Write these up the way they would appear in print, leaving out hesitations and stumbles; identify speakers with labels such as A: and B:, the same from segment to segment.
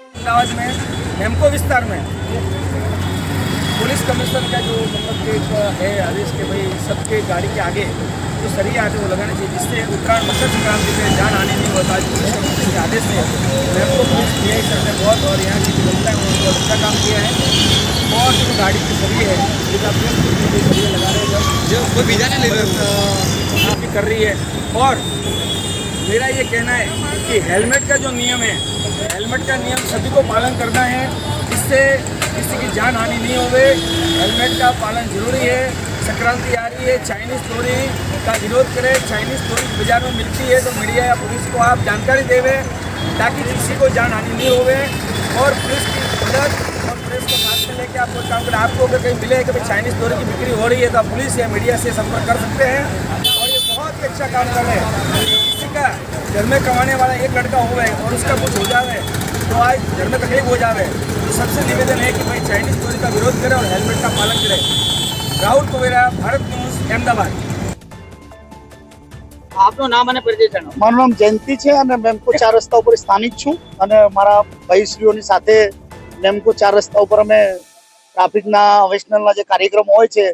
A: अहमदाबाद में हेमको विस्तार में पुलिस कमिश्नर का जो मतलब एक है आदेश के भाई सबके गाड़ी के आगे जो सरिया आते वो लगाने चाहिए, जिससे उत्तरायण मकर संक्रांति में जान हानि नहीं होता। आज पुलिस कमिश्नर के आदेश है हेमको पुलिस DI सर ने बहुत और यहाँ की जो जनता है उन्होंने बहुत अच्छा काम किया है। और जो गाड़ी की सरिया है सरिया लगा रहे हैं, जो कोई बीजा नहीं ले रहे कर रही है। और मेरा ये कहना है कि हेलमेट का जो नियम है, हेलमेट का नियम सभी को पालन करना है, जिससे किसी की जान हानि नहीं होवे। हेलमेट का पालन जरूरी है। संक्रांति आ रही है, चाइनीज़ चोरी का विरोध करें। चाइनीज़ चोरी बाजार में मिलती है तो मीडिया या पुलिस को आप जानकारी देवे ताकि किसी को जान हानि नहीं होवे। और पुलिस की मदद और पुलिस को साथ में लेकर आप कोई काम करें। आपको अगर कहीं मिले कि भाई चाइनीज़ चोरी की बिक्री हो रही है तो आप पुलिस या मीडिया से संपर्क कर सकते हैं। और ये बहुत ही अच्छा काम कर रहे हैं। किसी का घर में कमाने वाला एक लड़का हो गए और उसका कुछ हो जाए तो आज घर में तकलीफ हो जाए, तो सबसे निवेदन है कि भाई चाइनीज़ चोरी का विरोध करें और हेलमेट का पालन करें। રાહુલ કુવેરા, ભારત ન્યૂઝ, અમદાવાદ।
B: આપનું નામ અને પરિચય જણાવો।
C: મારું નામ જયંતિ છે અને મેમકો 4 રસ્તા ઉપર સ્થાનિક છું અને મારા ભાઈશ્રીઓની સાથે મેમકો 4 રસ્તા ઉપર અમે ટ્રાફિકના અવેશનલના જે કાર્યક્રમ હોય છે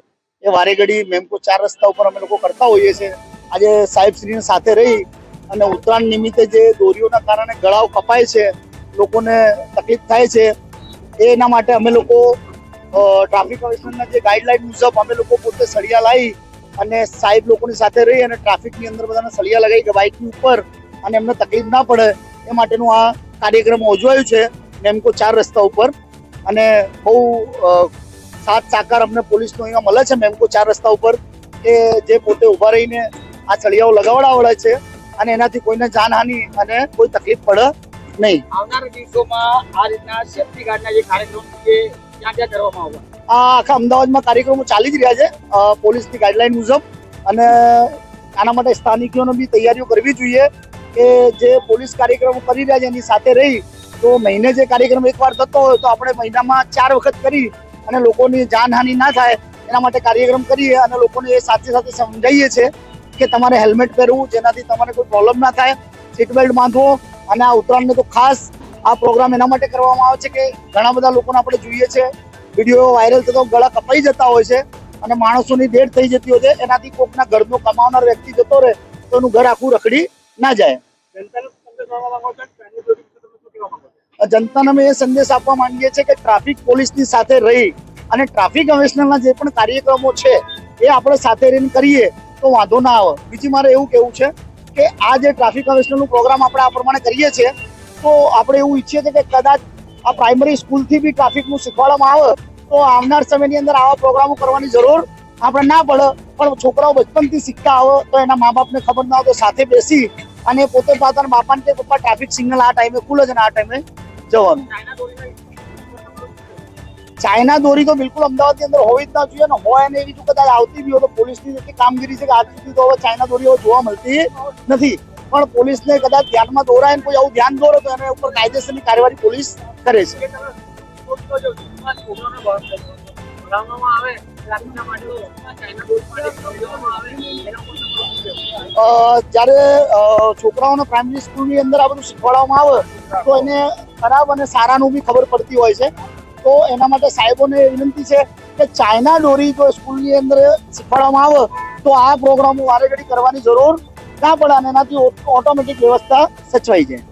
C: એ વારે ઘડી મેમકો 4 રસ્તા ઉપર અમે લોકો કરતા હોઈએ છીએ। આજે સાહેબશ્રીની સાથે રહી અને ઉત્તરાયણ નિમિત્તે જે દોરીઓના કારણે ગળાઓ કપાય છે, લોકોને તકલીફ થાય છે, એના માટે અમે લોકો ટ્રાફિક કમિશનરના જે ગાઈડલાઈન મુજબ અમે લોકો પોતે સળિયા લાવી અને સાહેબ લોકોની સાથે રહી અને ટ્રાફિકની અંદર બધાને સળિયા લગાવી કે બાઇકની ઉપર અને એમને તકલીફ ના પડે એ માટેનું આ કાર્યક્રમ યોજાયો છે મેમકો 4 રસ્તા ઉપર। અને બહુ સાથ સાકાર અમને પોલીસનો અહીંયા મળે છે મેમકો 4 રસ્તા ઉપર કે જે પોતે ઊભા રહીને આ સળિયાઓ લગાવડાવડે છે અને એનાથી કોઈને જાનહાનિ અને કોઈ તકલીફ પડે નહીં।
B: આવનારા દિવસોમાં આ રીતના સેફટી ગાર્ડના જે કાર્યક્રમ છે ક્યાં ક્યાં કરવામાં આવશે?
C: આ આખા અમદાવાદમાં કાર્યક્રમો ચાલી જ રહ્યા છે પોલીસની ગાઈડલાઈન મુજબ। અને આના માટે સ્થાનિકોને બી તૈયારીઓ કરવી જોઈએ કે જે પોલીસ કાર્યક્રમો કરી રહ્યા છે એની સાથે રહી તો મહિને જે કાર્યક્રમ એકવાર થતો હોય તો આપણે મહિનામાં 4 વખત કરી અને લોકોની જાનહાનિ ના થાય એના માટે કાર્યક્રમ કરીએ અને લોકોને એ સાથે સાથે સમજાવીએ છીએ કે તમારે હેલ્મેટ પહેરવું જેનાથી તમારે કોઈ પ્રોબ્લેમ ના થાય, સીટ બેલ્ટ બાંધવો। અને આ ઉત્તરાયણને તો ખાસ આ પ્રોગ્રામ એના માટે કરવામાં આવે છે કે ઘણા બધા લોકોને આપણે જોઈએ છે વિડીયો વાયરલ થતો ગળા કપાઈ જતા હોય છે અને માણસોની ડેથ થઈ જતી હોય છે, એનાથી કોઈકના ઘરનો કમાવનાર વ્યક્તિ જતો રહે તો એનું ઘર આખું રખડી ના જાય। જનતાને અમે એ સંદેશ આપવા માંગીએ છીએ કે ટ્રાફિક પોલીસની સાથે રહી અને ટ્રાફિક કમિશનરના જે પણ કાર્યક્રમો છે એ આપણે સાથે રહીને કરીએ તો વાંધો ના આવે। બીજી મારે એવું કહેવું છે કે આ જે ટ્રાફિક કમિશનરનું પ્રોગ્રામ આપણે આ પ્રમાણે કરીએ છીએ તો આપણે એવું ઈચ્છીએ છીએ કે કદાચ આ પ્રાઇમરી સ્કૂલથી બી ટ્રાફિકનું શીખવાડવામાં આવે તો આવનાર સમયની અંદર આવા પ્રોગ્રામો કરવાની જરૂર આપણે ના પડે। પણ છોકરાઓ બચપનથી શીખતા આવે તો એના મા બાપને ખબર ના હોય તો સાથે બેસી અને પોતે પોતાના બાપાને કે પપ્પા ટ્રાફિક સિગ્નલ આ ટાઈમે ખુલે છે ને આ ટાઈમે જવાનું। ચાઇના દોરી તો બિલકુલ અમદાવાદની અંદર હોવી જ ના જોઈએ ને હોય ને એવી જો કદાચ આવતી બી હોય તો પોલીસની જેટલી કામગીરી છે કે આજ સુધી તો હવે ચાઇના દોરીઓ જોવા મળતી નથી। પણ પોલીસને કદાચ ધ્યાનમાં દોરાય ને કોઈ આવું ધ્યાન દોરે તો એના ઉપર કાયદેસરની કાર્યવાહી પોલીસ કરે છે। જ્યારે છોકરાઓને પ્રાઇમરી સ્કૂલની અંદર આ બધું શીખવાડવામાં આવે તો એને ખરાબ અને સારાનું બી ખબર પડતી હોય છે। તો એના માટે સાહેબોને વિનંતી છે કે ચાઇના દોરી જો સ્કૂલની અંદર શીખવાડવામાં આવે તો આ પ્રોગ્રામો વારે ઘડી કરવાની જરૂર ના પડે અને એનાથી ઓટોમેટિક વ્યવસ્થા સચવાઈ જાય।